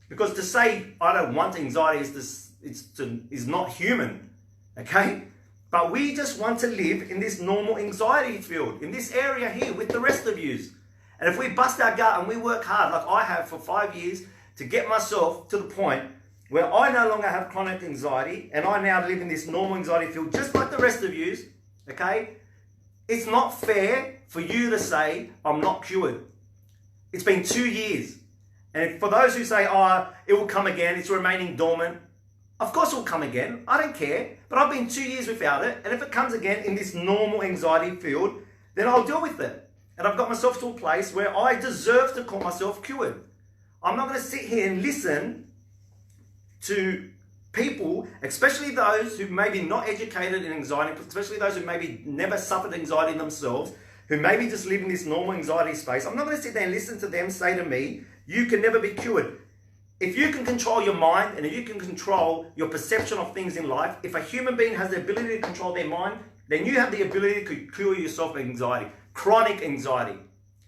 Because to say I don't want anxiety is not human, okay? But we just want to live in this normal anxiety field, in this area here with the rest of yous. And if we bust our gut and we work hard, like I have for 5 years, to get myself to the point where I no longer have chronic anxiety and I now live in this normal anxiety field, just like the rest of yous, okay? It's not fair for you to say, I'm not cured. It's been 2 years. And for those who say, oh, it will come again, it's remaining dormant, of course it will come again. I don't care. But I've been 2 years without it. And if it comes again in this normal anxiety field, then I'll deal with it. And I've got myself to a place where I deserve to call myself cured. I'm not going to sit here and listen to people, especially those who may be not educated in anxiety, especially those who maybe never suffered anxiety themselves, who maybe just live in this normal anxiety space. I'm not going to sit there and listen to them say to me, you can never be cured. If you can control your mind and if you can control your perception of things in life, if a human being has the ability to control their mind, then you have the ability to cure yourself of anxiety, chronic anxiety.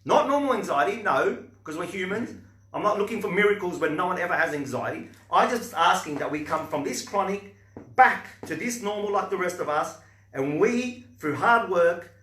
Not normal anxiety, no, because we're humans. I'm not looking for miracles when no one ever has anxiety. I'm just asking that we come from this chronic back to this normal like the rest of us, and we, through hard work,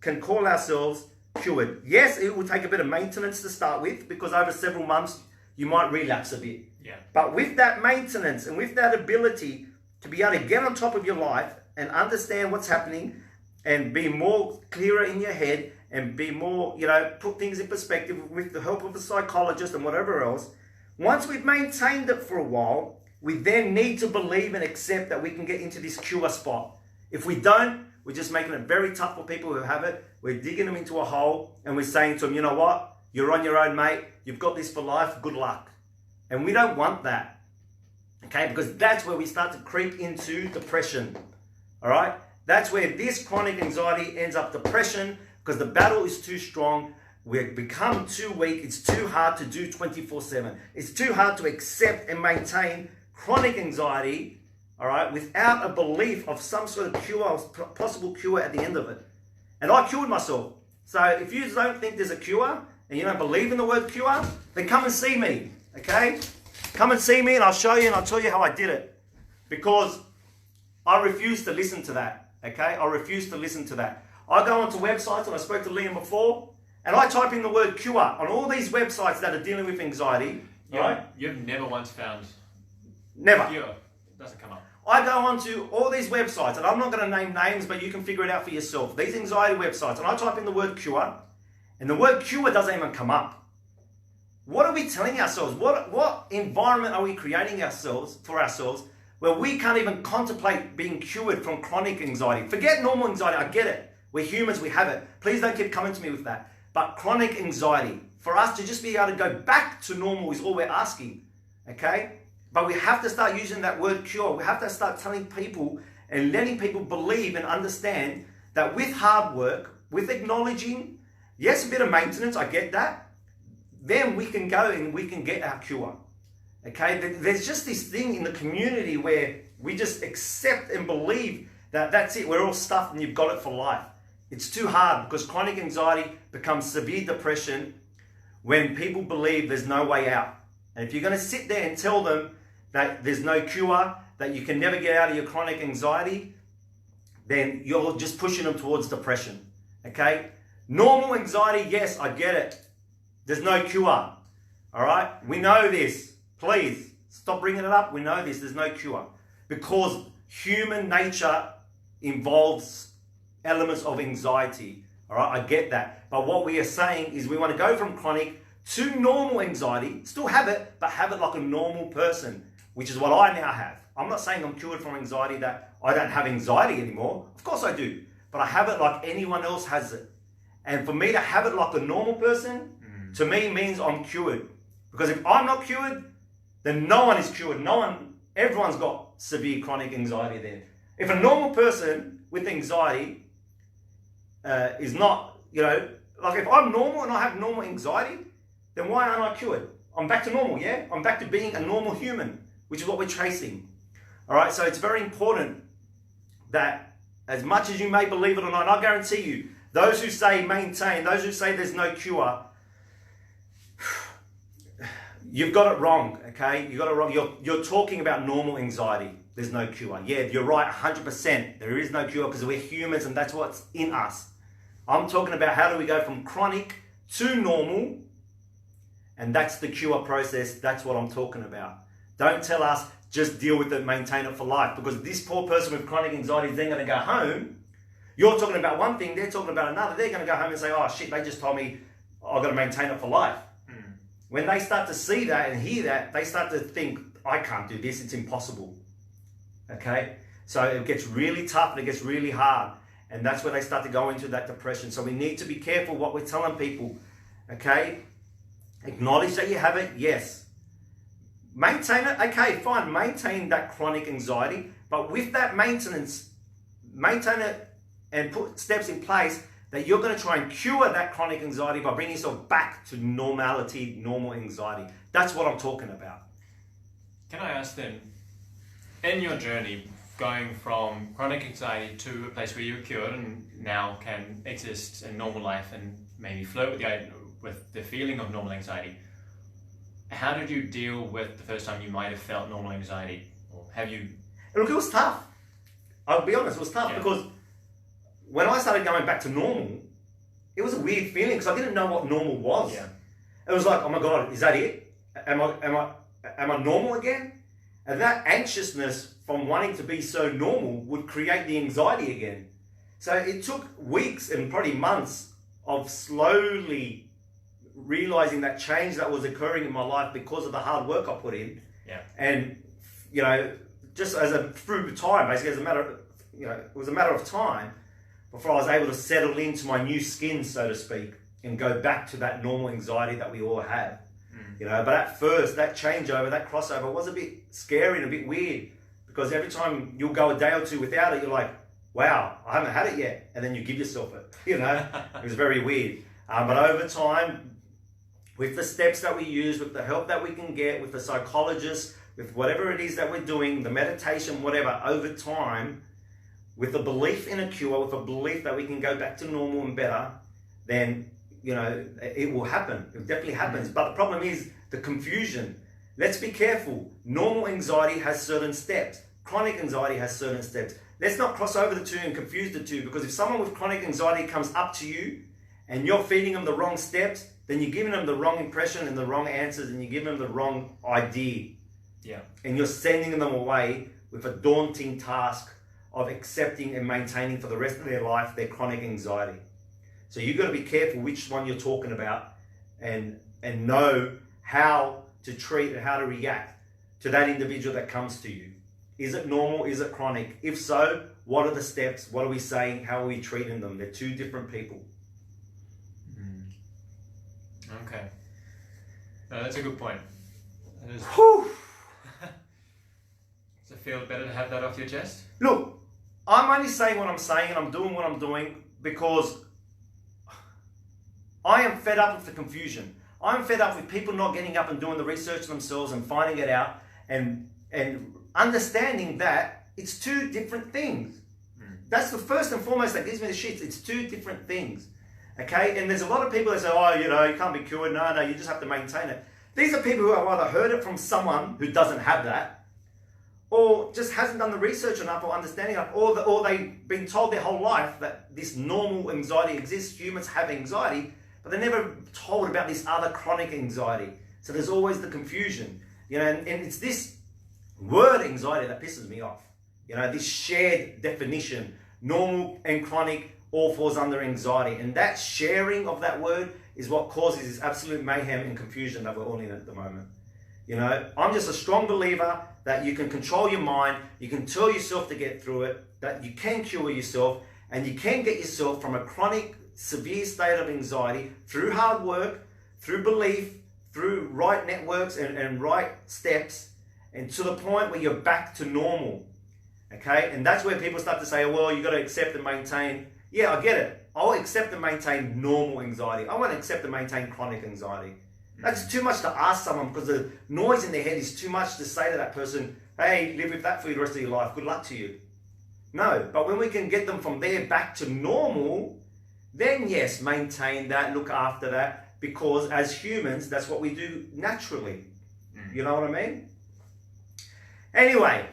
can call ourselves cured. Yes, it will take a bit of maintenance to start with, because over several months, you might relapse a bit. Yeah. But with that maintenance and with that ability to be able to get on top of your life and understand what's happening and be more clearer in your head and be more, put things in perspective with the help of a psychologist and whatever else, once we've maintained it for a while, we then need to believe and accept that we can get into this cure spot. If we don't, we're just making it very tough for people who have it. We're digging them into a hole and we're saying to them, you know what? You're on your own, mate. You've got this for life. Good luck. And we don't want that. Okay? Because that's where we start to creep into depression. All right? That's where this chronic anxiety ends up depression, because the battle is too strong. We've become too weak. It's too hard to do 24/7. It's too hard to accept and maintain chronic anxiety, all right, without a belief of some sort of cure, possible cure at the end of it. And I cured myself. So if you don't think there's a cure, and you don't believe in the word cure, then come and see me, okay? Come and see me and I'll show you and I'll tell you how I did it. Because I refuse to listen to that, okay? I refuse to listen to that. I go onto websites, and I spoke to Liam before, and I type in the word cure on all these websites that are dealing with anxiety, right? You've never once found Never. cure. It doesn't come up. I go onto all these websites, and I'm not going to name names, but you can figure it out for yourself. These anxiety websites, and I type in the word cure, and the word cure doesn't even come up. What are we telling ourselves? What environment are we creating for ourselves where we can't even contemplate being cured from chronic anxiety? Forget normal anxiety, I get it. We're humans, we have it. Please don't keep coming to me with that. But chronic anxiety, for us to just be able to go back to normal is all we're asking, okay? But we have to start using that word cure. We have to start telling people and letting people believe and understand that with hard work, with acknowledging, yes, a bit of maintenance, I get that, then we can go and we can get our cure. Okay, there's just this thing in the community where we just accept and believe that that's it, we're all stuffed and you've got it for life. It's too hard, because chronic anxiety becomes severe depression when people believe there's no way out. And if you're going to sit there and tell them that there's no cure, that you can never get out of your chronic anxiety, then you're just pushing them towards depression. Okay? Normal anxiety, yes, I get it. There's no cure. All right? We know this. Please, stop bringing it up. We know this. There's no cure. Because human nature involves elements of anxiety. All right? I get that. But what we are saying is we want to go from chronic to normal anxiety, still have it, but have it like a normal person, which is what I now have. I'm not saying I'm cured from anxiety, that I don't have anxiety anymore. Of course I do, but I have it like anyone else has it. And for me to have it like a normal person, to me means I'm cured. Because if I'm not cured, then no one is cured. Everyone's got severe chronic anxiety then. If a normal person with anxiety is not, like if I'm normal and I have normal anxiety, then why aren't I cured? I'm back to normal, yeah? I'm back to being a normal human, which is what we're chasing. All right, so it's very important that as much as you may believe it or not, I guarantee you, those who say maintain, those who say there's no cure, you've got it wrong, okay? You got it wrong. You're talking about normal anxiety. There's no cure. Yeah, you're right, 100%. There is no cure because we're humans and that's what's in us. I'm talking about how do we go from chronic to normal, and that's the cure process. That's what I'm talking about. Don't tell us just deal with it, maintain it for life, because this poor person with chronic anxiety is then going to go home. You're talking about one thing, they're talking about another. They're going to go home and say, oh shit, they just told me I've got to maintain it for life. When they start to see that and hear that, they start to think, I can't do this, it's impossible. Okay? So it gets really tough and it gets really hard. And that's where they start to go into that depression. So we need to be careful what we're telling people. Okay? Acknowledge that you have it, yes. Maintain it, okay, fine. Maintain that chronic anxiety. But with that maintenance, maintain it and put steps in place that you're going to try and cure that chronic anxiety by bringing yourself back to normality, normal anxiety. That's what I'm talking about. Can I ask then, in your journey, going from chronic anxiety to a place where you're cured and now can exist in normal life and maybe flirt with the feeling of normal anxiety, how did you deal with the first time you might have felt normal anxiety? Or have you... Look, it was tough. I'll be honest, it was tough because when I started going back to normal, it was a weird feeling because I didn't know what normal was. Yeah. It was like, oh my God, is that it? Am I normal again? And that anxiousness from wanting to be so normal would create the anxiety again. So it took weeks and probably months of slowly realizing that change that was occurring in my life because of the hard work I put in. Yeah. And, just through time, basically as a matter of, it was a matter of time before I was able to settle into my new skin, so to speak, and go back to that normal anxiety that we all have. But at first, that changeover, that crossover was a bit scary and a bit weird because every time you'll go a day or two without it, you're like, wow, I haven't had it yet. And then you give yourself it, It was very weird. But over time, with the steps that we use, with the help that we can get, with the psychologist, with whatever it is that we're doing, the meditation, whatever, over time, with a belief in a cure, with a belief that we can go back to normal and better, then, it will happen. It definitely happens. But the problem is the confusion. Let's be careful. Normal anxiety has certain steps. Chronic anxiety has certain steps. Let's not cross over the two and confuse the two, because if someone with chronic anxiety comes up to you and you're feeding them the wrong steps, then you're giving them the wrong impression and the wrong answers, and you're giving them the wrong idea. Yeah. And you're sending them away with a daunting task of accepting and maintaining for the rest of their life their chronic anxiety. So you've got to be careful which one you're talking about and know how to treat and how to react to that individual that comes to you. Is it normal? Is it chronic? If so, what are the steps? What are we saying? How are we treating them? They're two different people. Okay. No, that's a good point. Does it feel better to have that off your chest? Look, I'm only saying what I'm saying and I'm doing what I'm doing because I am fed up with the confusion. I'm fed up with people not getting up and doing the research themselves and finding it out and understanding that it's two different things. That's the first and foremost that gives me the shits. It's two different things. Okay? And there's a lot of people that say, oh, you can't be cured. No, you just have to maintain it. These are people who have either heard it from someone who doesn't have that, or just hasn't done the research enough or understanding enough, or they've been told their whole life that this normal anxiety exists, humans have anxiety, but they're never told about this other chronic anxiety. So there's always the confusion, and it's this word anxiety that pisses me off. This shared definition, normal and chronic, all falls under anxiety. And that sharing of that word is what causes this absolute mayhem and confusion that we're all in at the moment. You know, I'm just a strong believer that you can control your mind, you can tell yourself to get through it, that you can cure yourself, and you can get yourself from a chronic, severe state of anxiety through hard work, through belief, through right networks and right steps, and to the point where you're back to normal. Okay? And that's where people start to say, well, you got to accept and maintain. Yeah, I get it. I'll accept and maintain normal anxiety. I won't accept and maintain chronic anxiety. That's too much to ask someone, because the noise in their head is too much to say to that person, hey, live with that for the rest of your life. Good luck to you. No, but when we can get them from there back to normal, then yes, maintain that, look after that, because as humans, that's what we do naturally. You know what I mean? Anyway,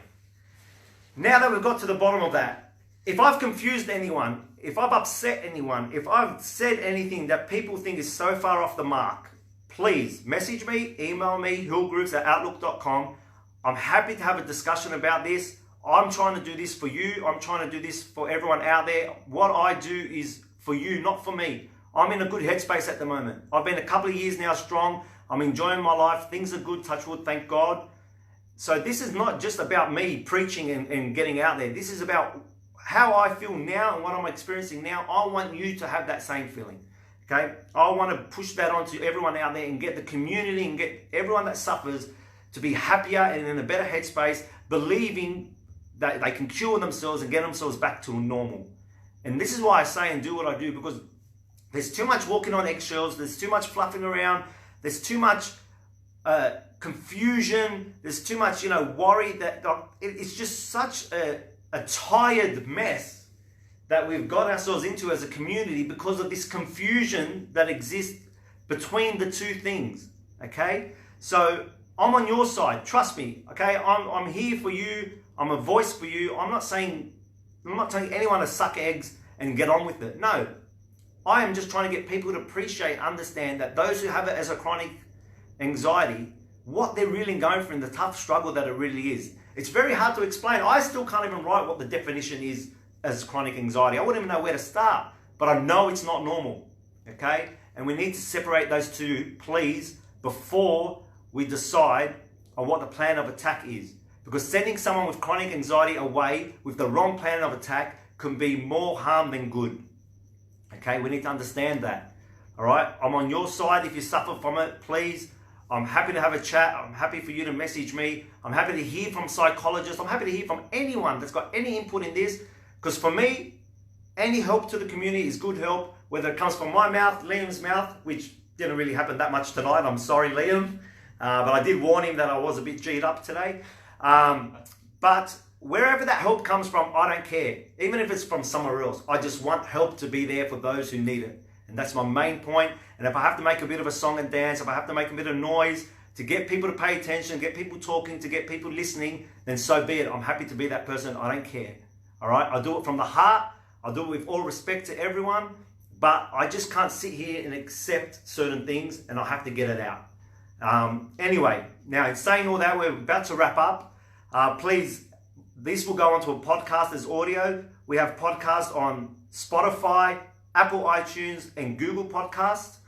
now that we've got to the bottom of that, if I've confused anyone, if I've upset anyone, if I've said anything that people think is so far off the mark, please message me, email me, hillgroups@outlook.com. I'm happy to have a discussion about this. I'm trying to do this for you. I'm trying to do this for everyone out there. What I do is for you, not for me. I'm in a good headspace at the moment. I've been a couple of years now strong. I'm enjoying my life. Things are good, touch wood, thank God. So this is not just about me preaching and getting out there. This is about how I feel now and what I'm experiencing now. I want you to have that same feeling. Okay, I want to push that on to everyone out there and get the community and get everyone that suffers to be happier and in a better headspace, believing that they can cure themselves and get themselves back to normal. And this is why I say and do what I do, because there's too much walking on eggshells, there's too much fluffing around, there's too much confusion, there's too much, worry. That it's just such a tired mess that we've got ourselves into as a community because of this confusion that exists between the two things. Okay, so I'm on your side, trust me. Okay, I'm here for you. I'm a voice for you. I'm not telling anyone to suck eggs and get on with it. No, I am just trying to get people to appreciate, understand that those who have it as a chronic anxiety, what they're really going through and the tough struggle that it really is. It's very hard to explain. I still can't even write what the definition is as chronic anxiety. I wouldn't even know where to start, but I know it's not normal, okay? And we need to separate those two, please, before we decide on what the plan of attack is. Because sending someone with chronic anxiety away with the wrong plan of attack can be more harm than good, okay? We need to understand that, all right? I'm on your side. If you suffer from it, please, I'm happy to have a chat. I'm happy for you to message me. I'm happy to hear from psychologists. I'm happy to hear from anyone that's got any input in this. Because for me, any help to the community is good help, whether it comes from my mouth, Liam's mouth, which didn't really happen that much tonight. I'm sorry, Liam. But I did warn him that I was a bit G'd up today. But wherever that help comes from, I don't care. Even if it's from somewhere else, I just want help to be there for those who need it. And that's my main point. And if I have to make a bit of a song and dance, if I have to make a bit of noise to get people to pay attention, get people talking, to get people listening, then so be it. I'm happy to be that person. I don't care. All right, I do it from the heart. I do it with all respect to everyone, but I just can't sit here and accept certain things, and I have to get it out. Anyway, now in saying all that, we're about to wrap up. Please, this will go onto a podcast as audio. We have podcasts on Spotify, Apple iTunes, and Google Podcasts.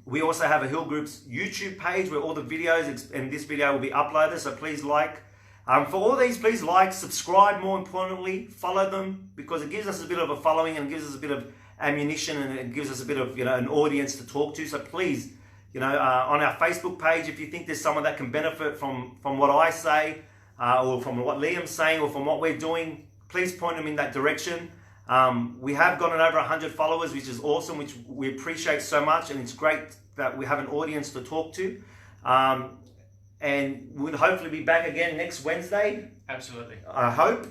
We also have a Hill Groups YouTube page where all the videos and this video will be uploaded, so please like. For all these, please like, subscribe, more importantly, follow them, because it gives us a bit of a following and gives us a bit of ammunition, and it gives us a bit of, an audience to talk to. So please, on our Facebook page, if you think there's someone that can benefit from what I say, or from what Liam's saying, or from what we're doing, please point them in that direction. We have gotten over 100 followers, which is awesome, which we appreciate so much, and it's great that we have an audience to talk to. And we'll hopefully be back again next Wednesday. Absolutely. I hope.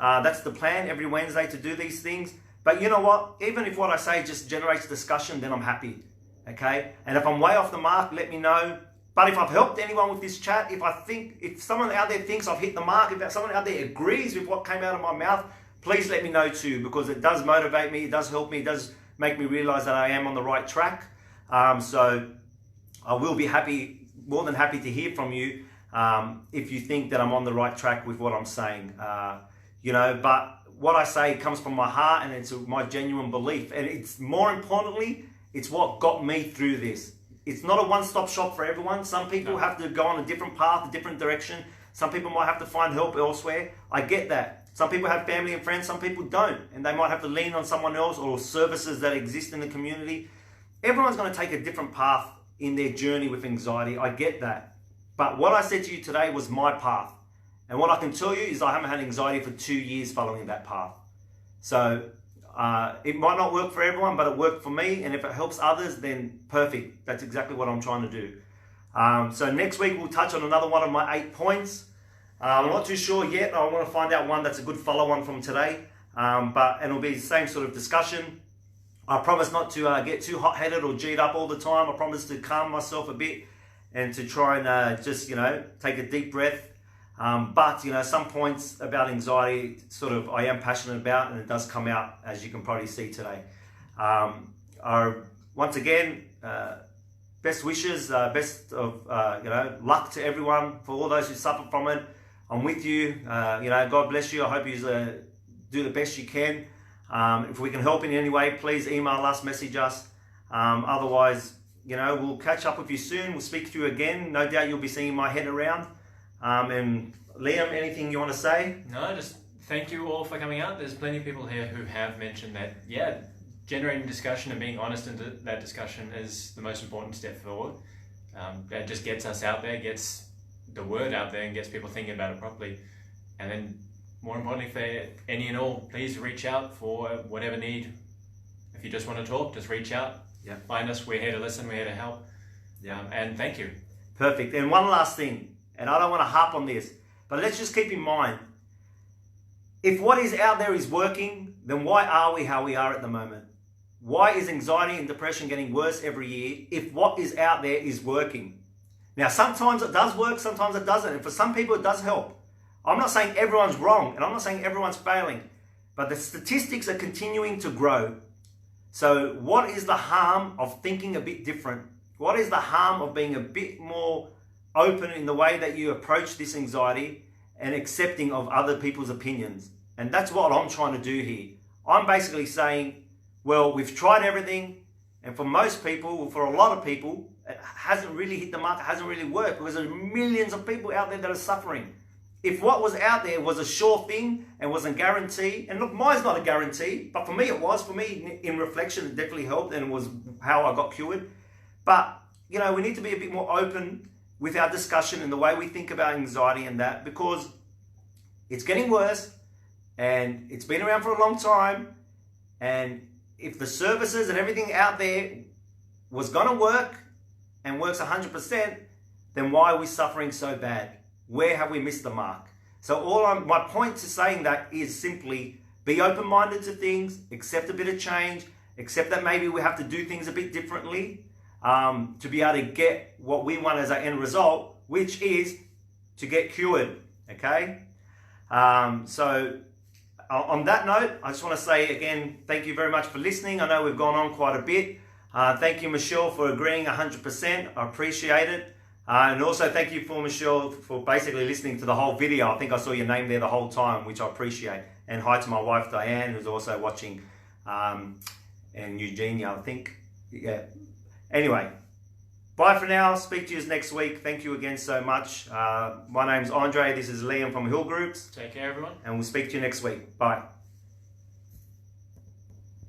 That's the plan, every Wednesday to do these things. But you know what? Even if what I say just generates discussion, then I'm happy. Okay? And if I'm way off the mark, let me know. But if I've helped anyone with this chat, if someone out there thinks I've hit the mark, if someone out there agrees with what came out of my mouth, please let me know too, because it does motivate me, it does help me, it does make me realize that I am on the right track. So I will be more than happy to hear from you if you think that I'm on the right track with what I'm saying. But what I say comes from my heart, and it's my genuine belief. And it's more importantly, it's what got me through this. It's not a one-stop shop for everyone. Some people have to go on a different path, a different direction. Some people might have to find help elsewhere. I get that. Some people have family and friends, some people don't. And they might have to lean on someone else or services that exist in the community. Everyone's going to take a different path in their journey with anxiety. I get that. But what I said to you today was my path. And what I can tell you is I haven't had anxiety for 2 years following that path. So it might not work for everyone, but it worked for me. And if it helps others, then perfect. That's exactly what I'm trying to do. So next week, we'll touch on another one of my 8 points. I'm not too sure yet. I want to find out one that's a good follow-on from today. And it'll be the same sort of discussion. I promise not to get too hot-headed or G'd up all the time. I promise to calm myself a bit and to try and just, take a deep breath. But some points about anxiety sort of I am passionate about, and it does come out, as you can probably see today. Once again, best wishes, best of luck to everyone. For all those who suffer from it, I'm with you. God bless you. I hope you do the best you can. If we can help in any way, please email us, message us. Otherwise, we'll catch up with you soon. We'll speak to you again. No doubt you'll be seeing my head around. And Liam, anything you want to say? No, just thank you all for coming out. There's plenty of people here who have mentioned that, generating discussion and being honest in that discussion is the most important step forward. That just gets us out there, gets the word out there, and gets people thinking about it properly. And then, more importantly, for any and all, please reach out for whatever need. If you just want to talk, just reach out. Yeah. Find us. We're here to listen. We're here to help. Yeah. And thank you. Perfect. And one last thing, and I don't want to harp on this, but let's just keep in mind, if what is out there is working, then why are we how we are at the moment? Why is anxiety and depression getting worse every year if what is out there is working? Now, sometimes it does work, sometimes it doesn't. And for some people, it does help. I'm not saying everyone's wrong, and I'm not saying everyone's failing, but the statistics are continuing to grow. So what is the harm of thinking a bit different? What is the harm of being a bit more open in the way that you approach this anxiety and accepting of other people's opinions? And that's what I'm trying to do here. I'm basically saying, well, we've tried everything, and for most people, for a lot of people, it hasn't really hit the mark, it hasn't really worked, because there's millions of people out there that are suffering. If what was out there was a sure thing and wasn't guaranteed, and look, mine's not a guarantee, but for me it was. For me, in reflection, it definitely helped, and it was how I got cured. But, we need to be a bit more open with our discussion and the way we think about anxiety and that, because it's getting worse, and it's been around for a long time, and if the services and everything out there was going to work and works 100%, then why are we suffering so bad? Where have we missed the mark? So my point to saying that is simply be open-minded to things, accept a bit of change, accept that maybe we have to do things a bit differently to be able to get what we want as our end result, which is to get cured, okay? So on that note, I just want to say again, thank you very much for listening. I know we've gone on quite a bit. Thank you, Michelle, for agreeing 100%. I appreciate it. And also thank you for Michelle for basically listening to the whole video. I think I saw your name there the whole time, which I appreciate. And hi to my wife, Diane, who's also watching, and Eugenia, I think. Yeah. Anyway, bye for now. Speak to you next week. Thank you again so much. My name's Andre. This is Liam from Hill Groups. Take care, everyone. And we'll speak to you next week. Bye.